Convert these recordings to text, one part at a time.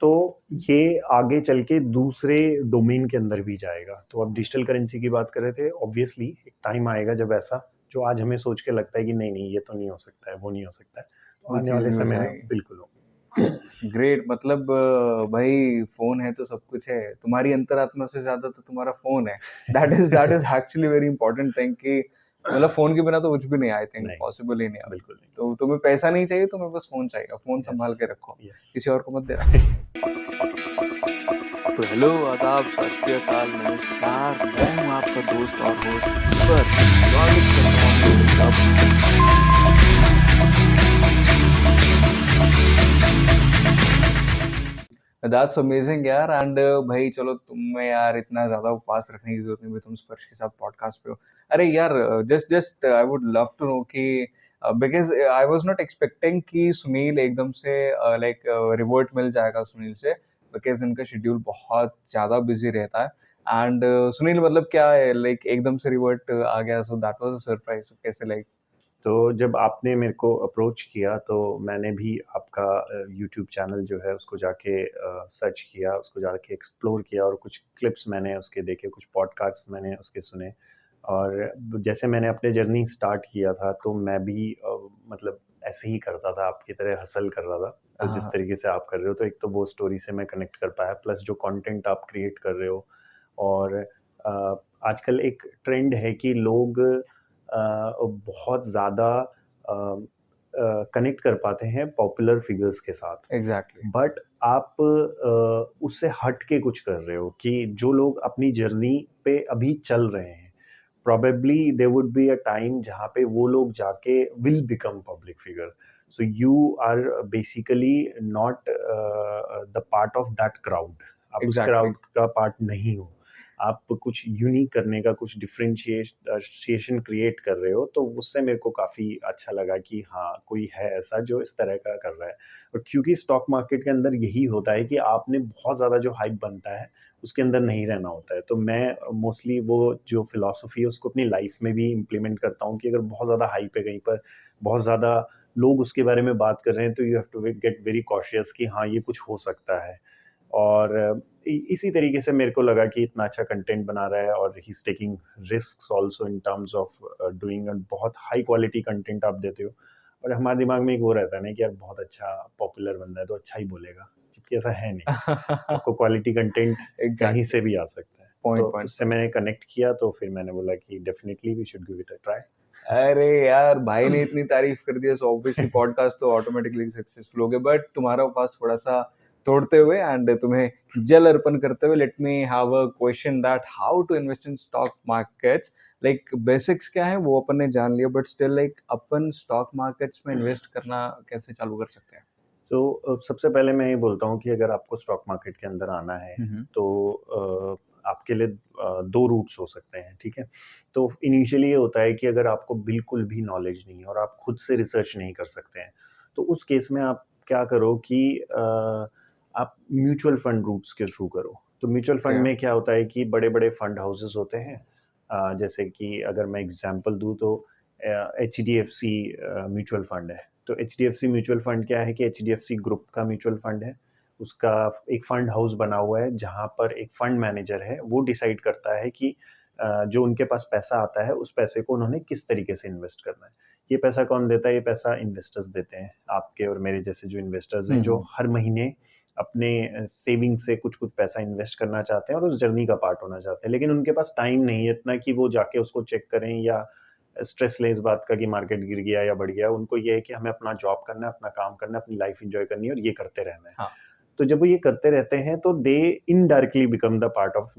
तो ये आगे चल के दूसरे डोमेन के अंदर भी जाएगा। तो अब डिजिटल करेंसी की बात कर रहे थे, ऑब्वियसली एक टाइम आएगा जब ऐसा, जो आज हमें सोच के लगता है कि नहीं नहीं ये तो नहीं हो सकता है, वो नहीं हो सकता है, तो वो आने चीज़ वाले भी हो समय में जाएगी। बिल्कुल होगा। ग्रेट, मतलब भाई फ़ोन है तो सब कुछ है। तुम्हारी अंतरात्मा से ज़्यादा तो तुम्हारा फ़ोन है। That is actually very important thing कि मतलब फ़ोन के बिना तो कुछ भी नहीं, आई थिंक नहीं, पॉसिबल ही नहीं है अभी। बिल्कुल नहीं। तो तुम्हें पैसा नहीं चाहिए, तुम्हें बस फ़ोन चाहिए। फ़ोन यस, सँभाल के रखो, यस। किसी और को मत देना। तो हेलो, आदाब, सत श्री अकाल, नमस्कार, मैं हूँ आपका दोस्त और होस्ट स्पर्श। स्वागत करता हूँ मेरे क्लब। दैट्स अमेजिंग यार। एंड भाई चलो, तुम्हें यार इतना ज़्यादा उपवास रखने की ज़रूरत नहीं भाई, तुम स्पर्श के साथ पॉडकास्ट पे हो। अरे यार, just I would love to know कि because I was not expecting कि सुनील एकदम से लाइक रिवर्ट मिल जाएगा सुनील से, बिकॉज़ इनका शेड्यूल बहुत ज़्यादा बिज़ी रहता है। एंड सुनील मतलब क्या है, लाइक एकदम से रिवर्ट आ गया, so that was a surprise. कैसे लाइक? तो जब आपने मेरे को अप्रोच किया तो मैंने भी आपका यूट्यूब चैनल जो है उसको जाके सर्च किया, उसको जाके एक्सप्लोर किया और कुछ क्लिप्स मैंने उसके देखे, कुछ पॉडकास्ट मैंने उसके सुने। और जैसे मैंने अपने जर्नी स्टार्ट किया था तो मैं भी मतलब ऐसे ही करता था, आपकी तरह हसल कर रहा था। तो जिस हाँ, तरीके से आप कर रहे हो, तो एक तो वो स्टोरी से मैं कनेक्ट कर पाया, प्लस जो कंटेंट आप क्रिएट कर रहे हो। और आजकल एक ट्रेंड है कि लोग बहुत ज़्यादा कनेक्ट कर पाते हैं पॉपुलर फिगर्स के साथ। एग्ज़ैक्टली। बट आप उससे हट के कुछ कर रहे हो कि जो लोग अपनी जर्नी पे अभी चल रहे हैं, probably there would be a time जहाँ पे वो लोग जाके will become public figure. So you are basically not the part of that crowd. आप उस एग्ज़ैक्टली। crowd का part नहीं हो। आप कुछ यूनिक करने का, कुछ डिफरेंशिएशन क्रिएट कर रहे हो, तो उससे मेरे को काफ़ी अच्छा लगा कि हाँ, कोई है ऐसा जो इस तरह का कर रहा है। और क्योंकि स्टॉक मार्केट के अंदर यही होता है कि आपने बहुत ज़्यादा जो हाइप बनता है, उसके अंदर नहीं रहना होता है। तो मैं मोस्टली वो जो फ़िलॉसफ़ी है उसको अपनी लाइफ़ में भी इम्प्लीमेंट करता हूँ कि अगर बहुत ज़्यादा हाइप है कहीं पर, बहुत ज़्यादा लोग उसके बारे में बात कर रहे हैं, तो you have to get very cautious कि हाँ, ये कुछ हो सकता है। और इसी तरीके से मेरे को लगा कि इतना अच्छा कंटेंट बना रहा है और he is taking risks also in terms of doing बहुत हाई क्वालिटी कंटेंट आप देते हो। और हमारे दिमाग में एक वो रहता है ना कि यार बहुत अच्छा पॉपुलर बंदा है तो अच्छा ही बोलेगा, जबकि ऐसा है नहीं। आपको क्वालिटी कंटेंट कहीं एग्ज़ैक्टली। से भी आ सकता है। तो पॉइंट, पॉइंट, उससे पॉइंट। मैंने कनेक्ट किया, तो फिर मैंने बोला कि definitely we should give it a अरे यार, भाई ने इतनी तारीफ कर दी है, सो ऑब्वियसली ट्राई। पॉडकास्ट तो ऑटोमेटिकली सक्सेसफुल हो गए। बट तुम्हारा उपवास थोड़ा सा तोड़ते हुए एंड तुम्हें जल अर्पण करते हुए, let me have a question that how to invest in stock markets. Like basics क्या है वो अपन ने जान लिया, बट स्टिल लाइक अपन स्टॉक मार्केट्स में इन्वेस्ट करना कैसे चालू कर सकते हैं? तो सबसे पहले मैं ये बोलता हूँ कि अगर आपको स्टॉक मार्केट के अंदर आना है, हम्म। तो आपके लिए 2 रूट्स हो सकते हैं, ठीक है? तो इनिशियली ये होता है कि अगर आपको बिल्कुल भी नॉलेज नहीं है और आप खुद से रिसर्च नहीं कर सकते हैं, तो उस केस में आप क्या करो कि आप म्यूचुअल फंड रूट्स के थ्रू करो। तो म्यूचुअल ओके। फंड में क्या होता है कि बड़े-बड़े फंड हाउसेस होते हैं। जैसे कि अगर मैं एग्ज़ाम्पल दूँ तो एचडीएफसी म्यूचुअल फंड है। तो एचडीएफसी म्यूचुअल फंड क्या है कि एचडीएफसी ग्रुप का म्यूचुअल फंड है। उसका एक फंड हाउस बना हुआ है जहाँ पर एक फंड मैनेजर है, वो डिसाइड करता है कि जो उनके पास पैसा आता है उस पैसे को उन्होंने किस तरीके से इन्वेस्ट करना है। ये पैसा कौन देता है? ये पैसा इन्वेस्टर्स देते हैं। आपके और मेरे जैसे जो इन्वेस्टर्स हैं, जो हम्म। हर महीने अपने सेविंग से कुछ-कुछ पैसा इन्वेस्ट करना चाहते हैं और उस जर्नी का पार्ट होना चाहते हैं। लेकिन उनके पास टाइम नहीं है इतना कि वो जाके उसको चेक करें या स्ट्रेस लें इस बात का कि मार्केट गिर गया या बढ़ गया। उनको ये है कि हमें अपना जॉब करना है, अपना काम करना है, अपनी लाइफ एन्जॉय करनी है और ये करते रहना है। हाँ। तो जब वो ये करते रहते हैं तो they indirectly become the part of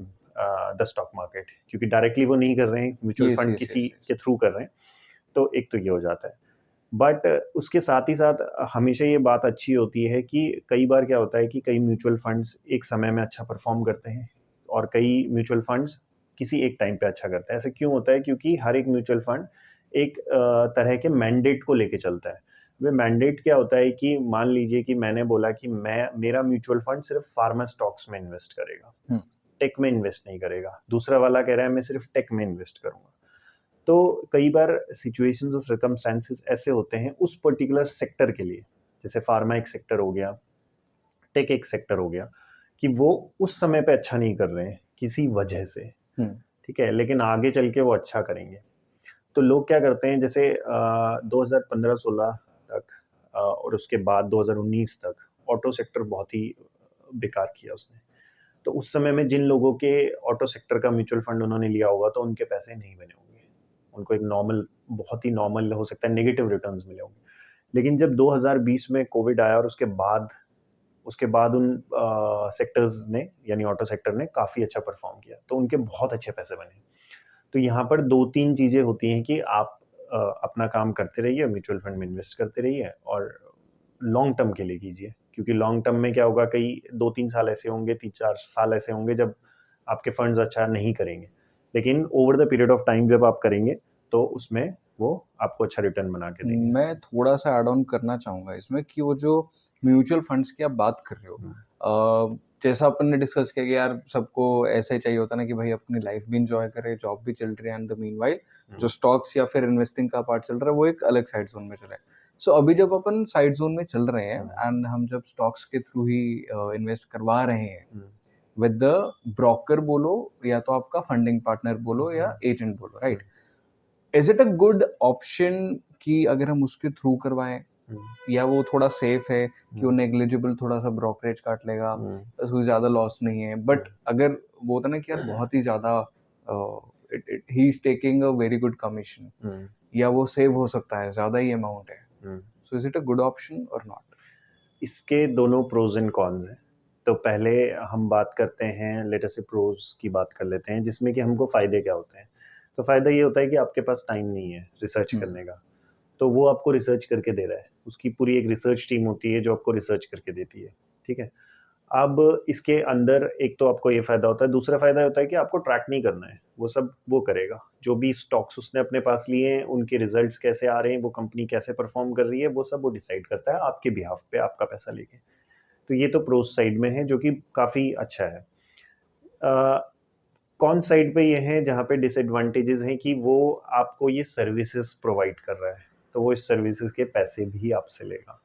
the stock market, क्योंकि डायरेक्टली वो नहीं कर रहे हैं, म्यूचुअल यस, फंड यस, किसी यस, यस। के थ्रू कर रहे हैं। तो एक तो ये हो जाता है। बट उसके साथ ही साथ हमेशा ये बात अच्छी होती है कि कई बार क्या होता है कि कई म्यूचुअल फंड्स एक समय में अच्छा परफॉर्म करते हैं और कई म्यूचुअल फंड्स किसी एक टाइम पे अच्छा करते हैं। ऐसा क्यों होता है? क्योंकि हर एक म्यूचुअल फंड एक तरह के मैंडेट को लेके चलता है। वो मैंडेट क्या होता है कि मान लीजिए कि मैंने बोला कि मैं मेरा म्यूचुअल फंड सिर्फ फार्मा स्टॉक्स में इन्वेस्ट करेगा, हम्म। टेक में इन्वेस्ट नहीं करेगा। दूसरा वाला कह रहा है मैं सिर्फ टेक में इन्वेस्ट करूँगा। तो कई बार सिचुएशंस और सर्कमस्टेंसेस ऐसे होते हैं उस पर्टिकुलर सेक्टर के लिए, जैसे फार्मा एक सेक्टर हो गया, टेक एक सेक्टर हो गया कि वो उस समय पे अच्छा नहीं कर रहे हैं किसी वजह से, ठीक है, लेकिन आगे चल के वो अच्छा करेंगे। तो लोग क्या करते हैं, जैसे 2015-16 तक और उसके बाद 2019 तक ऑटो सेक्टर बहुत ही बेकार किया उसने। तो उस समय में जिन लोगों के ऑटो सेक्टर का म्यूचुअल फंड उन्होंने लिया होगा तो उनके पैसे नहीं बने होंगे, उनको एक नॉर्मल, बहुत ही नॉर्मल हो सकता है नेगेटिव रिटर्न्स मिले होंगे। लेकिन जब 2020 में कोविड आया और उसके बाद उन सेक्टर्स ने, यानी ऑटो सेक्टर ने काफ़ी अच्छा परफॉर्म किया, तो उनके बहुत अच्छे पैसे बने। तो यहाँ पर 2-3 चीज़ें होती हैं कि आप अपना काम करते रहिए, म्यूचुअल फंड में इन्वेस्ट करते रहिए और लॉन्ग टर्म के लिए कीजिए, क्योंकि लॉन्ग टर्म में क्या होगा, कई 2-3 साल ऐसे होंगे, 3-4 साल ऐसे होंगे जब आपके फंड्स अच्छा नहीं करेंगे, लेकिन over the period of time जब आप करेंगे तो उसमें वो आपको अच्छा रिटर्न बना के देंगे। मैं थोड़ा सा ऐड ऑन करना चाहूँगा इसमें कि वो जो म्यूचुअल फंड्स की आप बात कर रहे हो, जैसा अपन ने डिस्कस किया कि यार सबको ऐसा ही चाहिए होता ना कि भाई अपनी लाइफ भी इंजॉय करे, जॉब भी चल रही है, एंड द मीनवाइल जो स्टॉक्स या फिर इन्वेस्टिंग का पार्ट चल रहा है वो एक अलग साइड जोन में चला है। सो अभी जब अपन साइड जोन में चल रहे हैं एंड हम जब स्टॉक्स के थ्रू ही इन्वेस्ट करवा रहे हैं विद द ब्रोकर बोलो या तो आपका फंडिंग पार्टनर बोलो या एजेंट बोलो, right? Is it a good option कि अगर हम उसके थ्रू करवाएं, या वो थोड़ा सेफ है कि वो नेग्लिजिबल थोड़ा सा ब्रोकरेज काट लेगा, उसको ज्यादा लॉस नहीं है, बट अगर वो होता ना कि यार बहुत ही ज्यादा he is taking a very good commission, या वो सेव हो सकता है, ज्यादा ही अमाउंट है, so is it a good option और नॉट? इसके दोनों प्रोज एंड कॉन्स हैं। तो पहले हम बात करते हैं, लेट अस से प्रोज की बात कर लेते हैं, जिसमें कि हमको फ़ायदे क्या होते हैं। तो फ़ायदा ये होता है कि आपके पास टाइम नहीं है रिसर्च करने का, तो वो आपको रिसर्च करके दे रहा है, उसकी पूरी एक रिसर्च टीम होती है जो आपको रिसर्च करके देती है, ठीक है। अब इसके अंदर एक तो आपको ये फ़ायदा होता है, दूसरा फ़ायदा होता है कि आपको ट्रैक नहीं करना है, वो सब वो करेगा। जो भी स्टॉक्स उसने अपने पास लिए हैं, उनके रिजल्ट्स कैसे आ रहे हैं, वो कंपनी कैसे परफॉर्म कर रही है, वो सब वो डिसाइड करता है आपके बिहाफ पे, आपका पैसा लेके। तो ये तो प्रोस साइड में है, जो कि काफ़ी अच्छा है। कॉन साइड पे ये है जहाँ पे डिसएडवांटेजेस हैं कि वो आपको ये सर्विसेज प्रोवाइड कर रहा है, तो वो इस सर्विसेज के पैसे भी आपसे लेगा।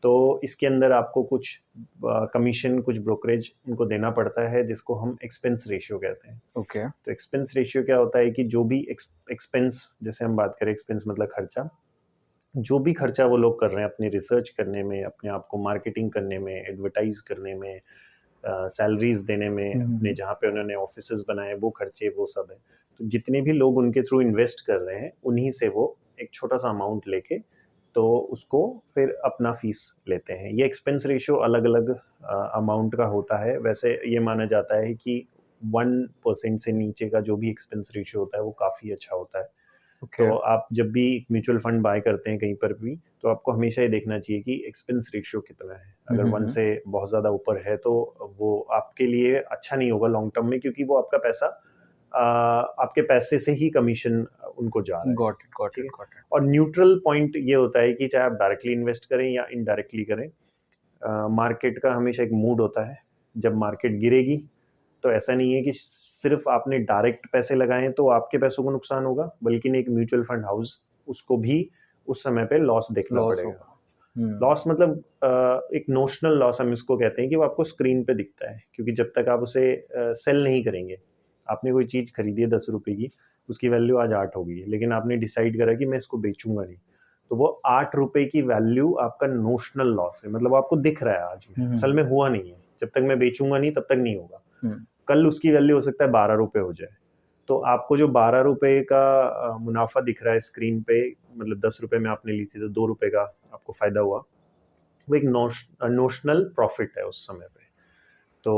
तो इसके अंदर आपको कुछ कमीशन, कुछ ब्रोकरेज उनको देना पड़ता है, जिसको हम एक्सपेंस रेशियो कहते हैं। ओके, तो एक्सपेंस रेशियो क्या होता है कि जो भी एक्सपेंस, जैसे हम बात करें एक्सपेंस मतलब खर्चा, जो भी खर्चा वो लोग कर रहे हैं अपनी रिसर्च करने में, अपने आप को मार्केटिंग करने में, एडवर्टाइज करने में, सैलरीज देने में, अपने जहाँ पे उन्होंने ऑफिसेज बनाए वो खर्चे, वो सब है। तो जितने भी लोग उनके थ्रू इन्वेस्ट कर रहे हैं, उन्हीं से वो एक छोटा सा अमाउंट लेके तो उसको फिर अपना फीस लेते हैं। ये एक्सपेंस रेशियो अलग अलग अमाउंट का होता है। वैसे ये माना जाता है कि 1% से नीचे का जो भी एक्सपेंस रेशियो होता है वो काफ़ी अच्छा होता है। ओके, तो आप जब भी म्यूचुअल फंड बाय करते हैं कहीं पर भी, तो आपको हमेशा ये देखना चाहिए कि एक्सपेंस रेशियो कितना है। अगर 1 से बहुत ज़्यादा ऊपर है तो वो आपके लिए अच्छा नहीं होगा लॉन्ग टर्म में, क्योंकि वो आपका पैसा आपके पैसे से ही कमीशन उनको जा रहा है। गॉट इट, गॉट ठीक इट, है। Got it. और न्यूट्रल पॉइंट ये होता है कि चाहे आप डायरेक्टली इन्वेस्ट करें या इनडायरेक्टली करें, मार्केट का हमेशा एक मूड होता है। जब मार्केट गिरेगी तो ऐसा नहीं है कि सिर्फ आपने डायरेक्ट पैसे लगाए हैं तो आपके पैसों को नुकसान होगा, बल्कि एक म्यूचुअल फंड हाउस, उसको भी उस समय पे लॉस देखना लॉस पड़ेगा। होगा। लॉस मतलब एक नोशनल लॉस हम इसको कहते हैं, कि वो आपको स्क्रीन पे दिखता है, क्योंकि जब तक आप उसे सेल नहीं करेंगे, आपने कोई चीज़ खरीदी है 10 रुपए की, उसकी वैल्यू आज 8 हो गई है, लेकिन आपने डिसाइड करा कि मैं इसको बेचूंगा नहीं, तो वो 8 रुपए की वैल्यू आपका नोशनल लॉस है, मतलब आपको दिख रहा है आज में, असल में हुआ नहीं है। जब तक मैं बेचूंगा नहीं तब तक नहीं होगा। कल उसकी वैल्यू हो सकता है 12 रुपए हो जाए, तो आपको जो 12 रुपए का मुनाफा दिख रहा है स्क्रीन पे, मतलब 10 रुपए में आपने ली थी तो 2 रुपए का आपको फायदा हुआ, वो एक नोशनल प्रॉफिट है उस समय पे। तो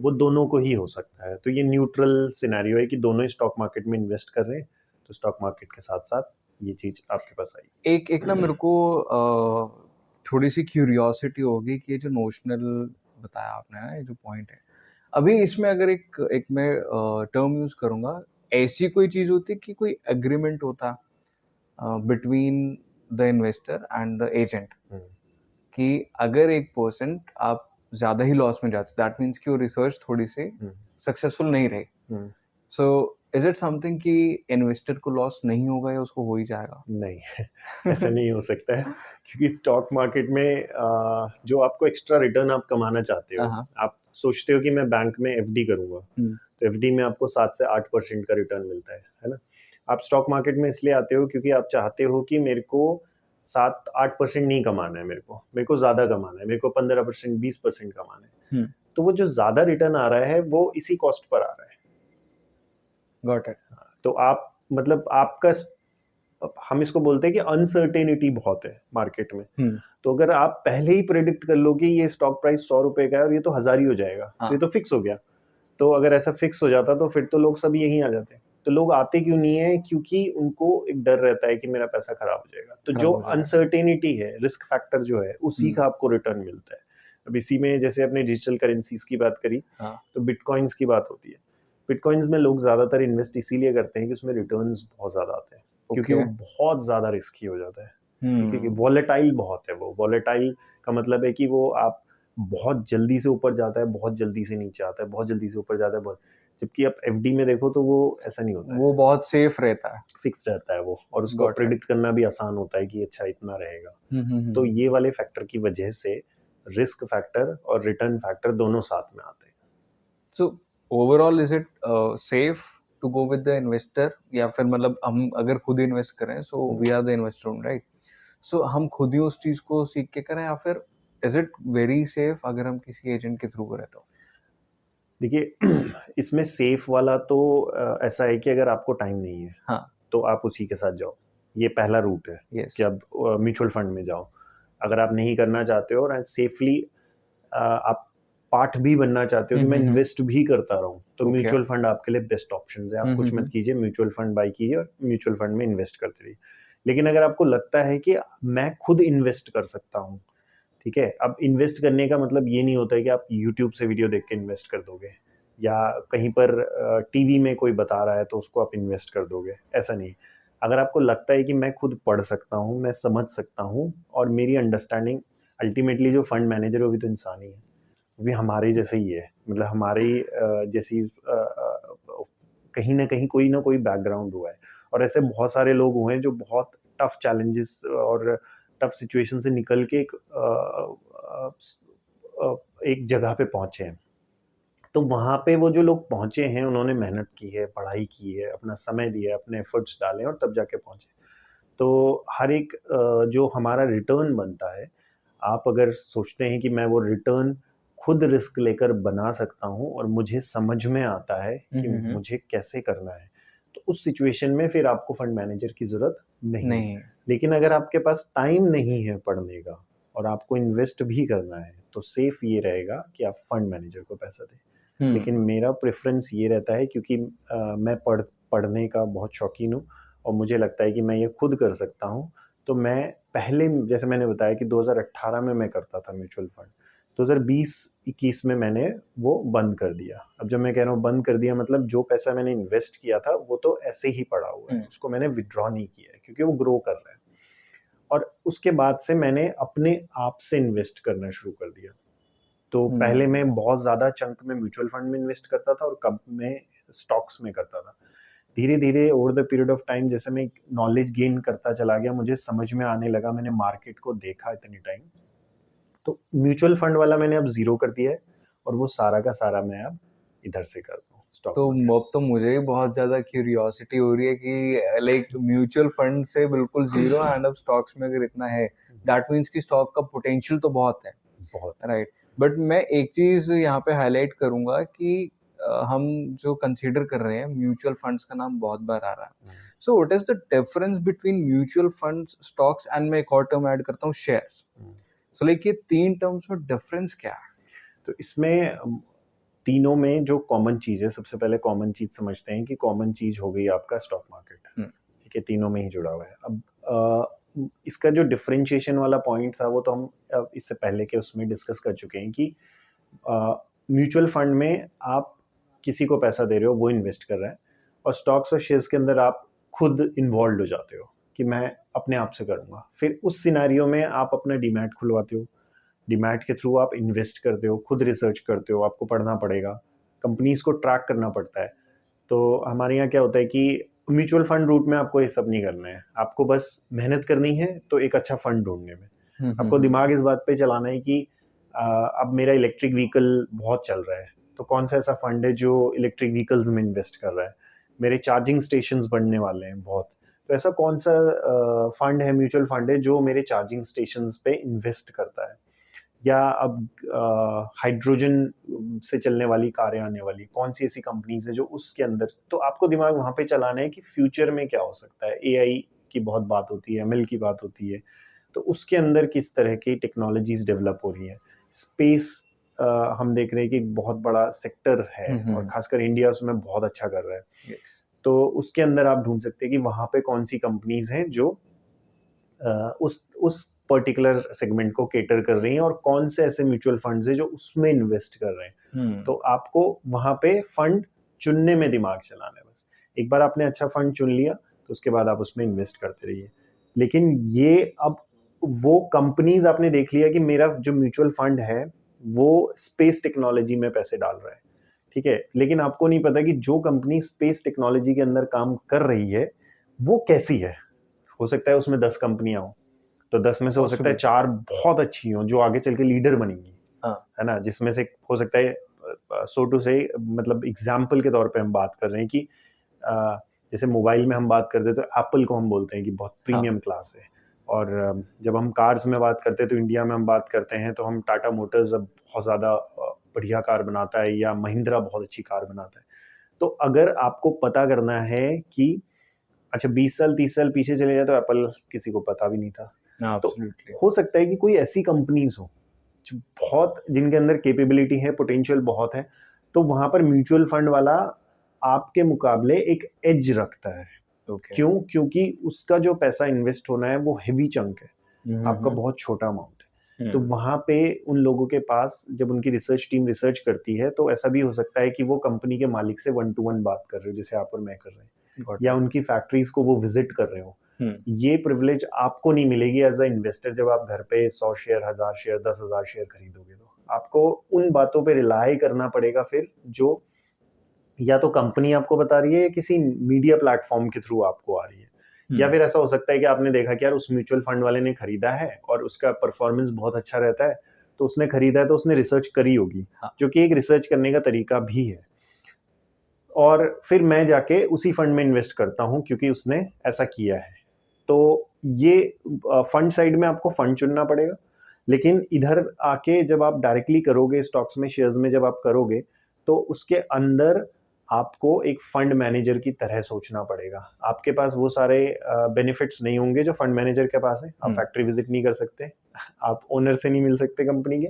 वो दोनों को ही हो सकता है। तो ये न्यूट्रल सिनेरियो है कि दोनों ही स्टॉक मार्केट में इन्वेस्ट कर रहे हैं, तो स्टॉक मार्केट के साथ साथ ये चीज़ आपके पास आई। एक एक ना मेरे को थोड़ी सी क्यूरियोसिटी होगी कि ये जो नोशनल बताया आपने ना, ये जो पॉइंट है, अभी इसमें अगर एक एक मैं टर्म यूज करूंगा, ऐसी कोई चीज होती है कि कोई एग्रीमेंट होता between the investor and the agent, कि अगर 1% आप ज्यादा ही लॉस में जाते, दैट मीन्स कि वो रिसर्च थोड़ी सी सक्सेसफुल नहीं रही, सो इज इट समथिंग कि इन्वेस्टर को लॉस नहीं होगा या उसको हो ही जाएगा? नहीं ऐसा नहीं हो सकता है क्योंकि स्टॉक मार्केट में जो आपको एक्स्ट्रा रिटर्न आप कमाना चाहते हो, हाँ। आप सोचते हो कि मैं बैंक में एफडी करूंगा, तो एफडी में आपको 7 से 8% का रिटर्न मिलता है ना? आप स्टॉक मार्केट में इसलिए आते हो क्योंकि आप चाहते हो कि मेरे को 7-8% नहीं कमाना है, मेरे को ज़्यादा कमाना है, मेरे को 15%, 20% कमाना है। तो वो जो ज़्यादा रिटर्न आ रहा है वो इसी कॉस्ट पर आ रहा है। Got it. तो आप मतलब आपका हम इसको बोलते हैं कि अनसर्टेनिटी बहुत है मार्केट में। तो अगर आप पहले ही प्रेडिक्ट कर लो कि ये स्टॉक प्राइस 100 रुपए का है और ये तो 1000 ही हो जाएगा, तो ये तो फिक्स हो गया। तो अगर ऐसा फिक्स हो जाता तो फिर तो लोग सब यहीं आ जाते। तो लोग आते क्यों नहीं है? क्योंकि उनको एक डर रहता है कि मेरा पैसा खराब हो जाएगा। तो जो अनसर्टेनिटी है, रिस्क फैक्टर जो है, उसी का आपको रिटर्न मिलता है। अब इसी में जैसे अपने डिजिटल करेंसीज की बात करी, तो बिटकॉइंस की बात होती है। बिटकॉइंस में लोग ज्यादातर इन्वेस्ट इसीलिए करते हैं कि उसमें रिटर्न्स बहुत ज्यादा आते हैं, क्योंकि वो बहुत ज्यादा रिस्की हो जाता है। क्योंकि वॉलेटाइल बहुत है। वो वॉलेटाइल का मतलब है कि वो आप बहुत जल्दी से ऊपर जाता है, बहुत जल्दी से नीचे आता है, बहुत जल्दी से ऊपर जाता है, बहुत। जबकि आप एफडी में देखो तो वो ऐसा नहीं होता है, वो बहुत सेफ रहता है, फिक्स रहता है वो, और उसको प्रिडिक्ट करना भी आसान होता है कि अच्छा इतना रहेगा। तो ये वाले फैक्टर की वजह से रिस्क फैक्टर और रिटर्न फैक्टर दोनों साथ में आते हैं। So overall is it safe to go with the investor, या फिर मतलब हम अगर खुद इन्वेस्ट करें, so we are the investor, right? So हम खुद ही उस चीज को सीख के करें, या फिर इज इट वेरी सेफ अगर हम किसी एजेंट के थ्रू करें तो? देखिए इसमें सेफ वाला तो ऐसा है कि अगर आपको टाइम नहीं है, हाँ, तो आप उसी के साथ जाओ। ये पहला रूट है कि अब म्यूचुअल फंड में जाओ। अगर आप नहीं करना चाहते हो और सेफली आप पार्ट भी बनना चाहते हो कि मैं इन्वेस्ट भी करता रहूं, तो म्यूचुअल फंड आपके लिए बेस्ट ऑप्शन है। आप कुछ मत कीजिए, म्यूचुअल फंड बाय कीजिए और म्यूचुअल फंड में इन्वेस्ट करते रहिए। लेकिन अगर आपको लगता है कि मैं खुद इन्वेस्ट कर सकता हूँ, ठीक है, अब इन्वेस्ट करने का मतलब ये नहीं होता है कि आप यूट्यूब से वीडियो देख के इन्वेस्ट कर दोगे, या कहीं पर टीवी में कोई बता रहा है तो उसको आप इन्वेस्ट कर दोगे, ऐसा नहीं। अगर आपको लगता है कि मैं खुद पढ़ सकता हूँ, मैं समझ सकता हूँ, और मेरी अंडरस्टैंडिंग, अल्टीमेटली जो फंड मैनेजर है वो भी तो इंसान ही है, वो भी हमारे जैसे ही है, मतलब हमारी जैसी कहीं ना कोई बैकग्राउंड हुआ है। और ऐसे बहुत सारे लोग हुए हैं जो बहुत टफ चैलेंजेस और टफ सिचुएशन से निकल के एक जगह पे पहुंचे हैं। तो वहाँ पे वो जो लोग पहुंचे हैं, उन्होंने मेहनत की है, पढ़ाई की है, अपना समय दिया है, अपने एफर्ट्स डाले और तब जाके पहुंचे। तो हर एक जो हमारा रिटर्न बनता है, आप अगर सोचते हैं कि मैं वो रिटर्न खुद रिस्क लेकर बना सकता हूँ और मुझे समझ में आता है कि मुझे कैसे करना है, तो उस सिचुएशन में फिर आपको फंड मैनेजर की जरूरत नहीं है। लेकिन अगर आपके पास टाइम नहीं है पढ़ने का और आपको इन्वेस्ट भी करना है, तो सेफ ये रहेगा कि आप फंड मैनेजर को पैसा दें। लेकिन मेरा प्रेफरेंस ये रहता है, क्योंकि मैं पढ़ने का बहुत शौकीन हूँ और मुझे लगता है कि मैं ये खुद कर सकता हूँ। तो मैं पहले, जैसे मैंने बताया कि 2018 में मैं करता था म्यूचुअल फंड, 2020-21 में मैंने वो बंद कर दिया। अब जब मैं कह रहा हूँ बंद कर दिया, मतलब जो पैसा मैंने इन्वेस्ट किया था वो तो ऐसे ही पड़ा हुआ है, उसको मैंने विड्रॉ नहीं किया है क्योंकि वो ग्रो कर रहा है। और उसके बाद से मैंने अपने आप से इन्वेस्ट करना शुरू कर दिया। तो पहले मैं बहुत ज़्यादा चंक में म्यूचुअल फंड में इन्वेस्ट करता था और कम में स्टॉक्स में करता था। धीरे धीरे over the period of time, जैसे मैं नॉलेज गेन करता चला गया, मुझे समझ में आने लगा, मैंने मार्केट को देखा इतनी टाइम, तो म्यूचुअल फंड वाला मैंने अब जीरो कर दिया है और वो सारा का सारा मैं अब इधर से करता हूँ, स्टॉक तो मार्केट। अब तो मुझे भी बहुत ज्यादा क्यूरियोसिटी हो रही है कि लाइक म्यूचुअल फंड से बिल्कुल जीरो एंड अब स्टॉक्स में अगर इतना है, दैट मीन्स कि स्टॉक का पोटेंशियल तो बहुत है, बहुत राइट? बट मैं एक चीज यहाँ पे हाईलाइट करूंगा कि हम जो कंसीडर कर रहे हैं, म्यूचुअल फंड्स का नाम बहुत बार आ रहा है। So what is the difference between mutual funds, stocks and मैं एक और टर्म ऐड करता हूँ, शेयर्स। सो लाइक ये तीन टर्म्स में डिफरेंस क्या है? तो इसमें तीनों में जो कॉमन चीज है, सबसे पहले कॉमन चीज समझते हैं कि कॉमन चीज हो गई आपका स्टॉक मार्केट, ठीक है, तीनों में ही जुड़ा हुआ है। अब इसका जो डिफरेंशिएशन वाला पॉइंट था वो तो हम इससे पहले के उसमें डिस्कस कर चुके हैं कि म्यूचुअल फंड में आप किसी को पैसा दे रहे हो, वो इन्वेस्ट कर रहा है, और स्टॉक्स और शेयर्स के अंदर आप खुद इन्वॉल्व हो जाते हो कि मैं अपने आप से करूंगा। फिर उस सिनारियो में आप अपना डीमैट खुलवाते हो, डीमैट के थ्रू आप इन्वेस्ट करते हो, खुद रिसर्च करते हो, आपको पढ़ना पड़ेगा, कंपनीज को ट्रैक करना पड़ता है, तो हमारे यहाँ क्या होता है कि म्यूचुअल फंड रूट में आपको ये सब नहीं करना है, आपको बस मेहनत करनी है तो एक अच्छा फंड ढूंढने में। आपको दिमाग इस बात पे चलाना है कि अब मेरा इलेक्ट्रिक व्हीकल बहुत चल रहा है, तो कौन सा ऐसा फंड है जो इलेक्ट्रिक व्हीकल्स में इन्वेस्ट कर रहा है। मेरे चार्जिंग स्टेशंस बढ़ने वाले हैं बहुत, तो ऐसा कौन सा फंड है, म्यूचुअल फंड है जो मेरे चार्जिंग स्टेशंस पे इन्वेस्ट करता है। या अब हाइड्रोजन से चलने वाली कारें आने वाली, कौन सी ऐसी कंपनीज है जो उसके अंदर, तो आपको दिमाग वहाँ पे चलाना है कि फ्यूचर में क्या हो सकता है। एआई की बहुत बात होती है, एमएल की बात होती है, तो उसके अंदर किस तरह की टेक्नोलॉजीज डेवलप हो रही हैं। स्पेस हम देख रहे हैं कि बहुत बड़ा सेक्टर है और खासकर इंडिया उसमें बहुत अच्छा कर रहा है। तो उसके अंदर आप ढूंढ सकते हैं कि वहाँ पे कौन सी कंपनीज हैं जो उस पर्टिकुलर सेगमेंट को केटर कर रही हैं और कौन से ऐसे म्यूचुअल फंड्स हैं जो उसमें इन्वेस्ट कर रहे हैं। तो आपको वहां पे फंड चुनने में दिमाग चलाना है बस। एक बार आपने अच्छा फंड चुन लिया तो उसके बाद आप उसमें इन्वेस्ट करते रहिए। लेकिन ये अब वो कंपनीज आपने देख लिया कि मेरा जो म्यूचुअल फंड है वो स्पेस टेक्नोलॉजी में पैसे डाल रहा है, ठीक है, लेकिन आपको नहीं पता कि जो कंपनी स्पेस टेक्नोलॉजी के अंदर काम कर रही है वो कैसी है। हो सकता है उसमें 10 कंपनियां हो, तो 10 में से हो सकता है 4 बहुत अच्छी हो जो आगे चल के लीडर बनेंगी, है ना, जिसमें से हो सकता है सो टू से, मतलब एग्जाम्पल के तौर पे हम बात कर रहे हैं कि जैसे मोबाइल में हम बात करते हैं तो एप्पल को हम बोलते हैं कि बहुत प्रीमियम क्लास है। और जब हम कार्स में बात करते हैं तो इंडिया में हम बात करते हैं तो हम टाटा मोटर्स अब बहुत ज़्यादा बढ़िया कार बनाता है, या महिंद्रा बहुत अच्छी कार बनाता है। तो अगर आपको पता करना है कि अच्छा 20 साल 30 साल पीछे चले जाए तो एप्पल किसी को पता भी नहीं था। तो हो सकता है कि कोई ऐसी कंपनीज हो जो बहुत, जिनके अंदर कैपेबिलिटी है, पोटेंशियल बहुत है, तो वहां पर म्यूचुअल फंड वाला आपके मुकाबले एक एज रखता है। क्यों? क्योंकि उसका जो पैसा इन्वेस्ट होना है वो हेवी चंक है, आपका बहुत छोटा अमाउंट है। तो वहां पे उन लोगों के पास जब उनकी रिसर्च टीम रिसर्च करती है तो ऐसा भी हो सकता है कि वो कंपनी के मालिक से 1 to 1 बात कर रहे हो, जैसे आप और मैं कर रहे हैं, या उनकी फैक्ट्रीज को वो विजिट कर रहे हो। ये प्रिविलेज आपको नहीं मिलेगी एज अ इन्वेस्टर। जब आप घर पे 100 शेयर, 1000 शेयर, 10,000 शेयर खरीदोगे तो आपको उन बातों पे रिलाई करना पड़ेगा फिर, जो या तो कंपनी आपको बता रही है या किसी मीडिया प्लेटफॉर्म के थ्रू आपको आ रही है। या फिर ऐसा हो सकता है कि आपने देखा कि यार उस म्यूचुअल फंड वाले ने खरीदा है और उसका परफॉर्मेंस बहुत अच्छा रहता है, तो उसने खरीदा है तो उसने रिसर्च करी होगी, जो कि एक रिसर्च करने का तरीका भी है। और फिर मैं जाके उसी फंड में इन्वेस्ट करता हूं क्योंकि उसने ऐसा किया है। तो ये फंड साइड में आपको फंड चुनना पड़ेगा, लेकिन इधर आके जब आप डायरेक्टली करोगे स्टॉक्स में, शेयर्स में जब आप करोगे, तो उसके अंदर आपको एक फंड मैनेजर की तरह सोचना पड़ेगा। आपके पास वो सारे बेनिफिट्स नहीं होंगे जो फंड मैनेजर के पास है। आप फैक्ट्री विजिट नहीं कर सकते, आप ओनर से नहीं मिल सकते कंपनी के,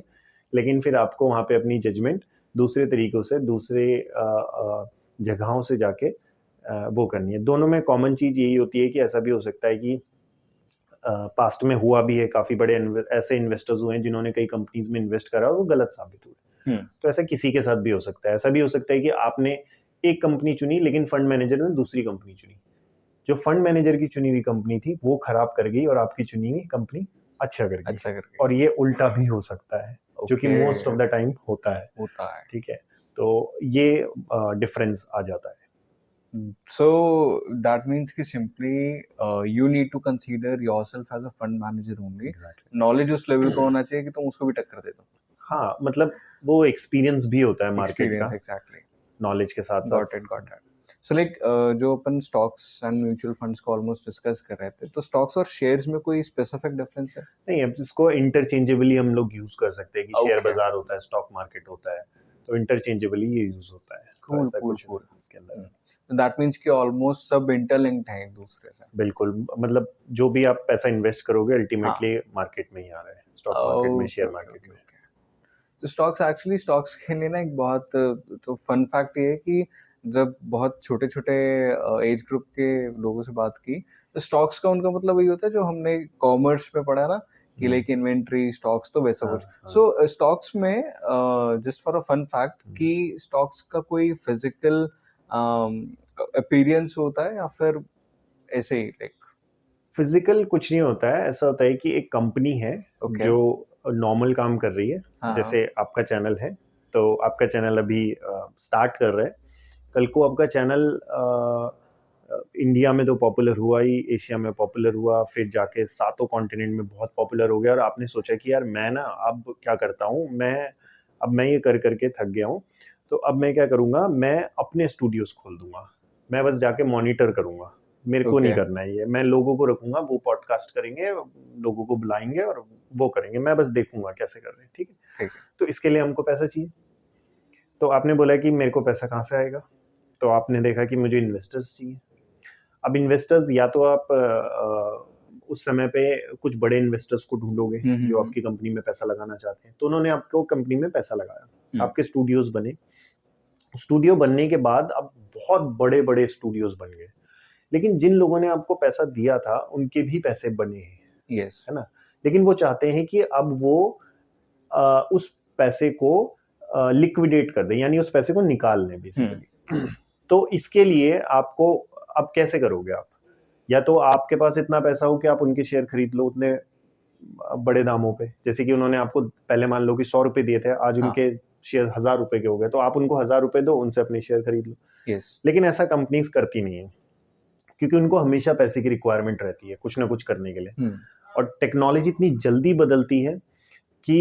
लेकिन फिर आपको वहां पे अपनी जजमेंट दूसरे तरीकों से, दूसरे जगहों से जाके वो करनी है। दोनों में कॉमन चीज यही होती है कि ऐसा भी हो सकता है कि पास्ट में हुआ भी है, काफी बड़े ऐसे इन्वेस्टर्स हुए हैं जिन्होंने कई कंपनीज में इन्वेस्ट करा और वो गलत साबित हुए। तो ऐसा किसी के साथ भी हो सकता है। ऐसा भी हो सकता है कि आपने एक कंपनी चुनी लेकिन फंड मैनेजर ने दूसरी कंपनी चुनी, जो फंड मैनेजर की चुनी हुई कंपनी थी वो खराब कर गई और आपकी चुनी हुई कंपनी अच्छा कर गई। और ये उल्टा भी हो सकता है, जो कि मोस्ट ऑफ द टाइम होता है। ठीक है, तो ये डिफरेंस आ जाता है। So that means कि simply you need to consider yourself as a fund manager only. Knowledge उस लेवल का होना चाहिए कि तुम उसको भी टक्कर दे दो। हाँ, मतलब वो एक्सपीरियंस भी होता है मार्केट का, exactly. नॉलेज के साथ साथ। Got it. So like जो अपन स्टॉक्स एंड म्यूचुअल फंड्स को ऑलमोस्ट डिस्कस कर रहे थे, तो स्टॉक्स और शेयर्स में कोई स्पेसिफिक डिफरेंस है? नहीं, अब इसको इंटरचेंजेबली हम लोग यूज कर सकते हैं कि शेयर बाजार होता है, स्टॉक मार्केट होता है, तो इंटरचेंजेबली ये यूज होता है। cool. इसके अंदर तो दैट मींस कि ऑलमोस्ट सब इंटरलिंक्ड हैं एक दूसरे से। बिल्कुल, मतलब जो भी आप पैसा इन्वेस्ट करोगे अल्टीमेटली मार्केट में ही आ रहा है, स्टॉक मार्केट में, शेयर मार्केट में। तो स्टॉक्स के लिए ना एक बहुत तो फन फैक्ट ये है कि जब बहुत छोटे छोटे एज ग्रुप के लोगों से बात की, तो स्टॉक्स का उनका मतलब वही होता है जो हमने कॉमर्स में पढ़ा ना कि लाइक इन्वेंट्री स्टॉक्स, तो वैसा कुछ। सो स्टॉक्स में just for a fun fact कि स्टॉक्स का कोई फिजिकल अपीयरेंस होता है या फिर ऐसे ही लाइक? फिजिकल कुछ नहीं होता है, ऐसा होता है कि एक कंपनी है जो नॉर्मल काम कर रही है। जैसे आपका चैनल है, तो आपका चैनल अभी स्टार्ट कर रहा है, कल को आपका चैनल इंडिया में तो पॉपुलर हुआ ही, एशिया में पॉपुलर हुआ, फिर जाके सातों कॉन्टिनेंट में बहुत पॉपुलर हो गया, और आपने सोचा कि यार मैं ना अब क्या करता हूँ, अब मैं ये कर करके थक गया हूँ, तो अब मैं क्या करूँगा, मैं अपने स्टूडियोज खोल दूंगा, मैं बस जाके मॉनिटर करूँगा, मेरे को नहीं ओके। करना है ये, मैं लोगों को रखूंगा, वो पॉडकास्ट करेंगे, लोगों को बुलाएंगे और वो करेंगे, मैं बस देखूंगा कैसे कर रहे हैं, ठीक है। ठीक है। तो इसके लिए हमको पैसा चाहिए, तो आपने बोला कि मेरे को पैसा कहाँ से आएगा, तो आपने देखा कि मुझे इन्वेस्टर्स चाहिए। अब इन्वेस्टर्स या तो आप उस समय पे कुछ बड़े इन्वेस्टर्स को ढूंढोगे जो आपकी कंपनी में पैसा लगाना चाहते हैं, तो उन्होंने आपको कंपनी में पैसा लगाया, आपके स्टूडियोज बने, स्टूडियो बनने के बाद अब बहुत बड़े बड़े स्टूडियोज बन गए, लेकिन जिन लोगों ने आपको पैसा दिया था उनके भी पैसे बने हैं, यस। है ना, लेकिन वो चाहते हैं कि अब वो उस पैसे को लिक्विडेट कर दें, यानी उस पैसे को निकाल लें बेसिकली। तो इसके लिए आपको अब कैसे करोगे आप, या तो आपके पास इतना पैसा हो कि आप उनके शेयर खरीद लो उतने बड़े दामों पे, जैसे कि उन्होंने आपको पहले मान लो कि 100 रुपए दिए थे, आज उनके शेयर 1000 रुपए के हो गए, तो आप उनको 1000 रुपए दो, उनसे अपने शेयर खरीद लो। यस। लेकिन ऐसा कंपनीज करती नहीं है, क्योंकि उनको हमेशा पैसे की रिक्वायरमेंट रहती है कुछ ना कुछ करने के लिए, और टेक्नोलॉजी इतनी जल्दी बदलती है कि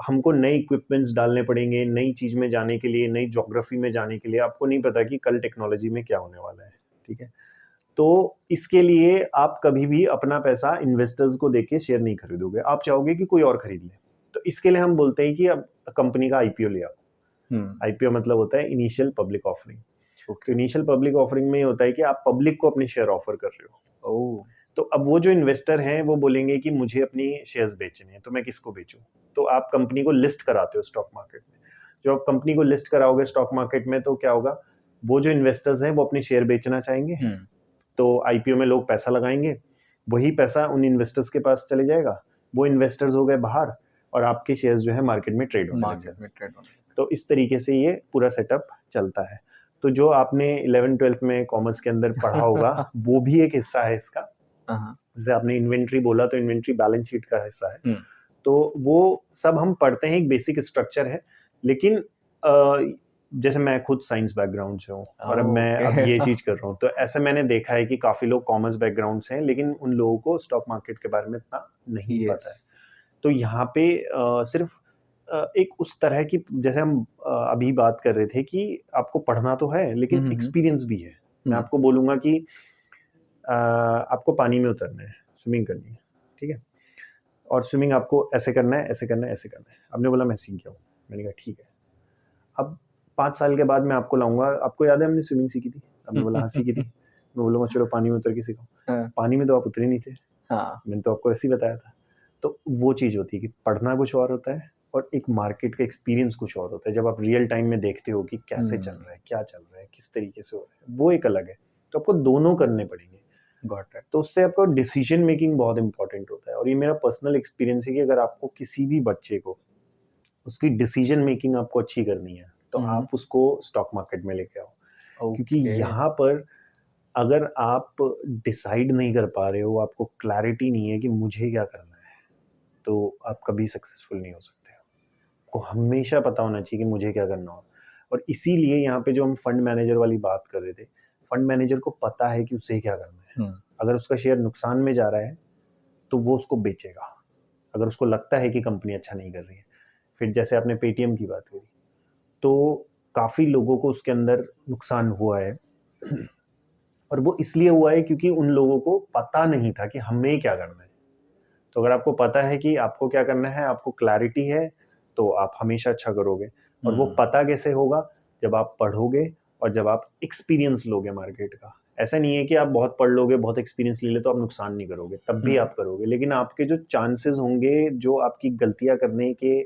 हमको नए इक्विपमेंट्स डालने पड़ेंगे, नई चीज में जाने के लिए, नई ज्योग्राफी में जाने के लिए, आपको नहीं पता कि कल टेक्नोलॉजी में क्या होने वाला है, ठीक है। तो इसके लिए आप कभी भी अपना पैसा इन्वेस्टर्स को देके शेयर नहीं खरीदोगे, आप चाहोगे कि कोई और खरीद ले, तो इसके लिए हम बोलते हैं कि अब कंपनी का आईपीओ ले आओ। आईपीओ मतलब होता है इनिशियल पब्लिक ऑफरिंग। तो इनिशियल पब्लिक ऑफरिंग में ये होता है कि आप पब्लिक को अपने शेयर ऑफर कर रहे हो। तो अब वो जो इन्वेस्टर हैं वो बोलेंगे कि मुझे अपनी शेयर्स बेचने हैं, तो मैं किसको बेचूं, तो आप कंपनी को लिस्ट कराते हो स्टॉक मार्केट में। जो आप कंपनी को लिस्ट कराओगे स्टॉक मार्केट में, तो क्या होगा, वो जो इन्वेस्टर्स हैं वो अपने शेयर बेचना चाहेंगे, तो आईपीओ में लोग पैसा लगाएंगे, वही पैसा उन इन्वेस्टर्स के पास चले जाएगा, वो इन्वेस्टर्स हो गए बाहर, और आपके शेयर्स जो है मार्केट में ट्रेड होने लगे। तो इस तरीके से ये पूरा सेटअप चलता है। तो जो आपने 11th-12th में कॉमर्स के अंदर पढ़ा होगा वो भी एक हिस्सा है इसका। जैसे आपने इन्वेंट्री बोला, तो इन्वेंट्री बैलेंस शीट का हिस्सा है, तो वो सब हम पढ़ते हैं, एक बेसिक स्ट्रक्चर है। लेकिन जैसे मैं खुद साइंस बैकग्राउंड से हूँ और अब मैं अब ये चीज कर रहा हूँ, तो ऐसे मैंने देखा है कि काफी लोग कॉमर्स बैकग्राउंड से हैं, लेकिन उन लोगों को स्टॉक मार्केट के बारे में इतना नहीं पता है। तो यहाँ पे सिर्फ एक उस तरह की, जैसे हम अभी बात कर रहे थे कि आपको पढ़ना तो है लेकिन एक्सपीरियंस भी है। मैं आपको बोलूंगा कि आपको पानी में उतरना है, स्विमिंग करनी है, ठीक है, और स्विमिंग आपको ऐसे करना है, ऐसे करना है, ऐसे करना है। आपने बोला मैं सीख गया हूँ, मैंने कहा ठीक है, अब 5 साल के बाद मैं आपको लाऊंगा, आपको याद है हमने स्विमिंग सीखी थी, आपने बोला हाँ सीखी थी, मैं बोलूँगा चलो पानी में उतर के सिखाओ, पानी में तो आप उतरे नहीं थे, मैंने तो आपको ऐसे ही बताया था। तो वो चीज़ होती है कि पढ़ना कुछ और होता है और एक मार्केट का एक्सपीरियंस कुछ और होता है, जब आप रियल टाइम में देखते हो कि कैसे चल रहा है, क्या चल रहा है, किस तरीके से हो रहा है, वो एक अलग है। तो आपको दोनों करने पड़ेंगे। Got it. तो उससे आपका डिसीजन मेकिंग बहुत इंपॉर्टेंट होता है, और ये मेरा पर्सनल एक्सपीरियंस है कि अगर आपको किसी भी बच्चे को उसकी डिसीजन मेकिंग आपको अच्छी करनी है, तो आप उसको स्टॉक मार्केट में लेके आओ, क्योंकि यहाँ पर अगर आप डिसाइड नहीं कर पा रहे हो, आपको क्लैरिटी नहीं है कि मुझे क्या करना है, तो आप कभी सक्सेसफुल नहीं हो सकते। आपको हमेशा पता होना चाहिए कि मुझे क्या करना हो, और इसीलिए यहाँ पे जो हम फंड मैनेजर वाली बात कर रहे थे, फंड मैनेजर को पता है कि उसे क्या करना है। अगर उसका शेयर नुकसान में जा रहा है तो वो उसको बेचेगा, अगर उसको लगता है कि कंपनी अच्छा नहीं कर रही है। फिर जैसे आपने पेटीएम की बात करी, तो काफ़ी लोगों को उसके अंदर नुकसान हुआ है और वो इसलिए हुआ है क्योंकि उन लोगों को पता नहीं था कि हमें क्या करना है। तो अगर आपको पता है कि आपको क्या करना है, आपको क्लैरिटी है, तो आप हमेशा अच्छा करोगे। और वो पता कैसे होगा, जब आप पढ़ोगे और जब आप एक्सपीरियंस लोगे मार्केट का। ऐसा नहीं है कि आप बहुत पढ़ लोगे, बहुत एक्सपीरियंस ले ले तो आप नुकसान नहीं करोगे, तब भी आप करोगे, लेकिन आपके जो चांसेस होंगे, जो आपकी गलतियां करने के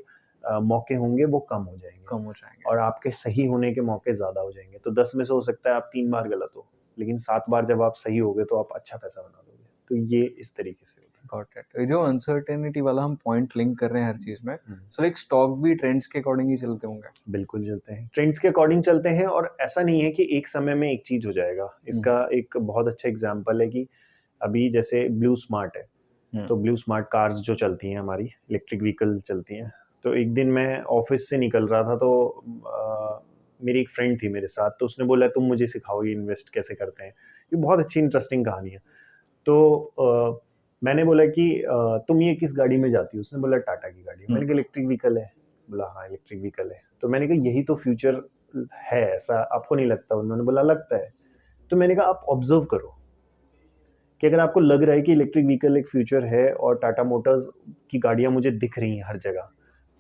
मौके होंगे, वो कम हो जाएंगे और आपके सही होने के मौके ज्यादा हो जाएंगे। तो 10 में से हो सकता है आप 3 बार गलत हो, लेकिन 7 बार जब आप सही होगे तो आप अच्छा पैसा बना दोगे। तो ये इस तरीके से होता है। Got it. जो अनसर्टेनिटी वाला हम पॉइंट लिंक कर रहे हैं हर चीज में, सो लाइक स्टॉक भी ट्रेंड्स के अकॉर्डिंग ही चलते होंगे। बिल्कुल चलते हैं, ट्रेंड्स के अकॉर्डिंग चलते हैं, और ऐसा नहीं है कि एक समय में एक चीज हो जाएगा। इसका एक बहुत अच्छा एग्जांपल है कि अभी जैसे ब्लू स्मार्ट है, तो ब्लू स्मार्ट कार्स जो चलती हैं, हमारी इलेक्ट्रिक व्हीकल चलती हैं, तो एक दिन मैं ऑफिस से निकल रहा था, तो मेरी एक फ्रेंड थी मेरे साथ, तो उसने बोला तुम मुझे सिखाओगे इन्वेस्ट कैसे करते हैं। ये बहुत अच्छी इंटरेस्टिंग कहानी है। तो मैंने बोला कि तुम ये किस गाड़ी में जाती हो? उसने बोला टाटा की गाड़ी। मैंने कहा इलेक्ट्रिक व्हीकल है? बोला हाँ इलेक्ट्रिक व्हीकल है। तो मैंने कहा यही तो फ्यूचर है, ऐसा आपको नहीं लगता? उन्होंने बोला लगता है। तो मैंने कहा आप ऑब्जर्व करो कि अगर आपको लग रहा है कि इलेक्ट्रिक व्हीकल एक फ्यूचर है और टाटा मोटर्स की गाड़ियां मुझे दिख रही हैं हर जगह,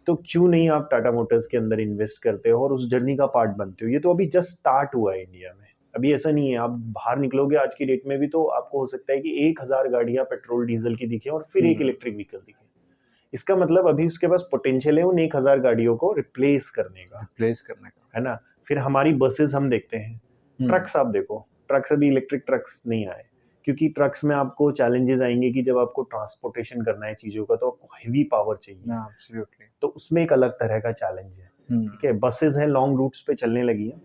तो क्यों नहीं आप टाटा मोटर्स के अंदर इन्वेस्ट करते हो और उस जर्नी का पार्ट बनते हो? ये तो अभी जस्ट स्टार्ट हुआ है इंडिया में, अभी ऐसा नहीं है। आप बाहर निकलोगे आज की डेट में भी तो आपको हो सकता है कि 1000 गाड़ियां पेट्रोल डीजल की दिखे और फिर एक इलेक्ट्रिक व्हीकल दिखे। इसका मतलब अभी उसके पास पोटेंशियल है उन 1000 गाड़ियों को रिप्लेस करने का, है ना। फिर हमारी बसेस हम देखते हैं, ट्रक्स आप देखो, ट्रक्स अभी इलेक्ट्रिक ट्रक्स नहीं आए, क्योंकि ट्रक्स में आपको चैलेंजेस आएंगे कि जब आपको ट्रांसपोर्टेशन करना है चीजों का तो आपको हेवी पावर चाहिए। एब्सोल्युटली। तो उसमें एक अलग तरह का चैलेंज है। ठीक है, बसेस हैं लॉन्ग रूट्स पे चलने लगी है,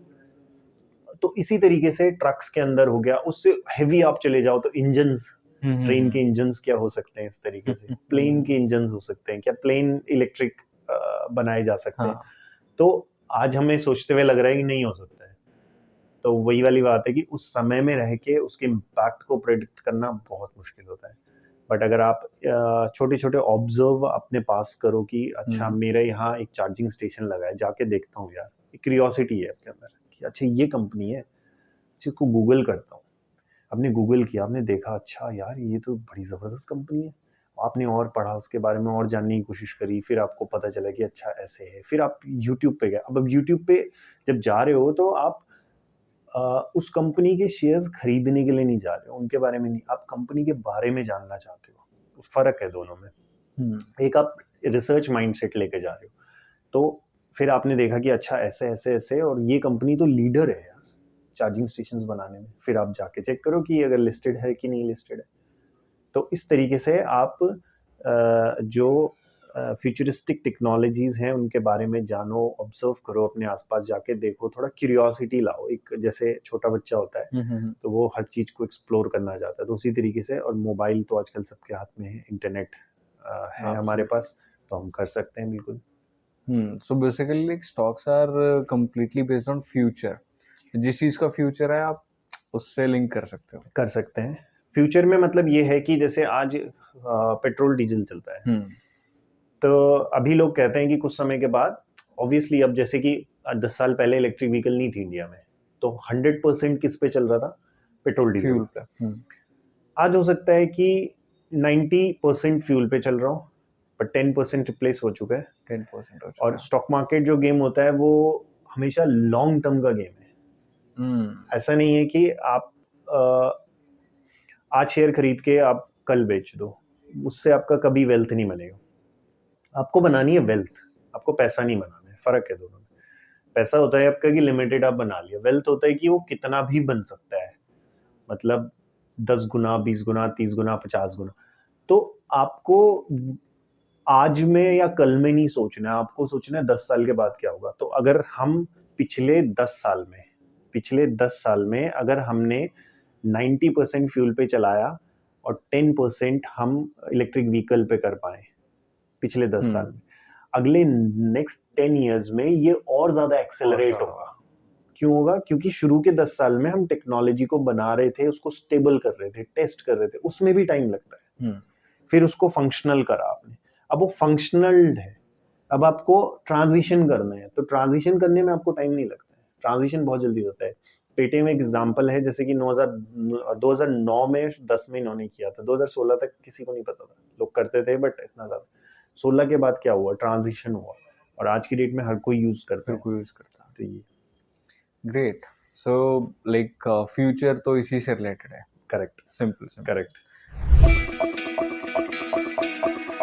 तो इसी तरीके से ट्रक्स के अंदर हो गया। उससे हेवी आप चले जाओ तो इंजन्स, ट्रेन के इंजन्स क्या हो सकते हैं इस तरीके से, प्लेन के इंजन्स हो सकते हैं क्या, प्लेन इलेक्ट्रिक बनाए जा सकते हैं। तो आज हमें सोचते हुए लग रहा है कि नहीं हो सकता है। तो वही वाली बात है कि उस समय में रह के उसके इम्पैक्ट को प्रेडिक्ट करना बहुत मुश्किल होता है। बट अगर आप छोटे छोटे ऑब्जर्व अपने पास करो कि अच्छा मेरे यहाँ एक चार्जिंग स्टेशन लगा है, जाके देखता हूँ यार, एक क्यूरियोसिटी है आपके अंदर कि अच्छा ये कंपनी है, जिसको गूगल करता हूँ। आपने गूगल किया, आपने देखा अच्छा यार ये तो बड़ी ज़बरदस्त कंपनी है, आपने और पढ़ा उसके बारे में और जानने की कोशिश करी, फिर आपको पता चला कि अच्छा ऐसे है। फिर आप यूट्यूब पे गए। अब यूट्यूब पे जब जा रहे हो तो आप उस कंपनी के शेयर्स खरीदने के लिए नहीं जा रहे हो, उनके बारे में नहीं, आप कंपनी के बारे में जानना चाहते हो। फर्क है दोनों में। एक आप रिसर्च माइंडसेट लेके जा रहे हो, तो फिर आपने देखा कि अच्छा ऐसे ऐसे ऐसे, और ये कंपनी तो लीडर है यार चार्जिंग स्टेशंस बनाने में। फिर आप जाके चेक करो कि अगर लिस्टेड है कि नहीं लिस्टेड है। तो इस तरीके से आप जो फ्यूचरिस्टिक टेक्नोलॉजीज हैं उनके बारे में जानो, ऑब्जर्व करो, अपने आसपास जाके देखो, थोड़ा क्यूरियोसिटी लाओ। एक जैसे छोटा बच्चा होता है तो वो हर चीज को एक्सप्लोर करना चाहता है, तो उसी तरीके से। और मोबाइल तो आजकल सबके हाथ में है, इंटरनेट है हमारे पास, तो हम कर सकते हैं बिल्कुल। So basically like stocks are completely based on future. जिस चीज का फ्यूचर है आप उससे लिंक कर सकते हैं। फ्यूचर में मतलब ये है कि जैसे आज पेट्रोल डीजल चलता है, तो अभी लोग कहते हैं कि कुछ समय के बाद ऑब्वियसली, अब जैसे कि 10 साल पहले इलेक्ट्रिक व्हीकल नहीं थी इंडिया में, तो 100% किस पे चल रहा था? पेट्रोल डीजल पे। आज हो सकता है कि 90% फ्यूल पे चल रहा हो, पर 10% रिप्लेस हो चुका है। 10% हो चुका और स्टॉक मार्केट जो गेम होता है वो हमेशा लॉन्ग टर्म का गेम है। ऐसा नहीं है कि आप आज शेयर खरीद के आप कल बेच दो, उससे आपका कभी वेल्थ नहीं बनेगा। आपको बनानी है वेल्थ, आपको पैसा नहीं बनाना है। फर्क है दोनों में। पैसा होता है आपका कि लिमिटेड आप बना लिया, वेल्थ होता है कि वो कितना भी बन सकता है, मतलब 10 गुना, 20 गुना, 30 गुना, 50 गुना। तो आपको आज में या कल में नहीं सोचना है, आपको सोचना है 10 साल के बाद क्या होगा। तो अगर हम पिछले 10 साल में अगर हमने 90% फ्यूल पे चलाया और 10% हम इलेक्ट्रिक व्हीकल पे कर पाए पिछले 10 साल में, अगले नेक्स्ट 10 इयर्स में ये और ज्यादा एक्सेलरेट होगा। क्यों होगा? क्योंकि शुरू के 10 साल में हम टेक्नोलॉजी को बना रहे थे, उसको स्टेबल कर रहे थे, टेस्ट कर रहे थे, उसमें भी टाइम लगता है। फिर उसको फंक्शनल करा आपने, अब वो फंक्शनल है, अब आपको ट्रांजिशन करना है, तो ट्रांजिशन करने में आपको टाइम नहीं लगता है, ट्रांजिशन बहुत जल्दी होता है। पेटीएम एक एग्जाम्पल है, जैसे कि 2009 में 10 में इन्होंने किया था, 2016 तक किसी को नहीं पता था, लोग करते थे बट इतना ज्यादा। 16 के बाद क्या हुआ? ट्रांजिशन हुआ, और आज की डेट में हर कोई यूज करता है। तो ये ग्रेट। सो लाइक फ्यूचर तो इसी से रिलेटेड है। Correct, simple correct.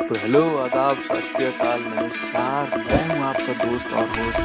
तो हेलो, आदाब, सत श्री अकाल, नमस्कार, मैं हूँ आपका दोस्त और होस्ट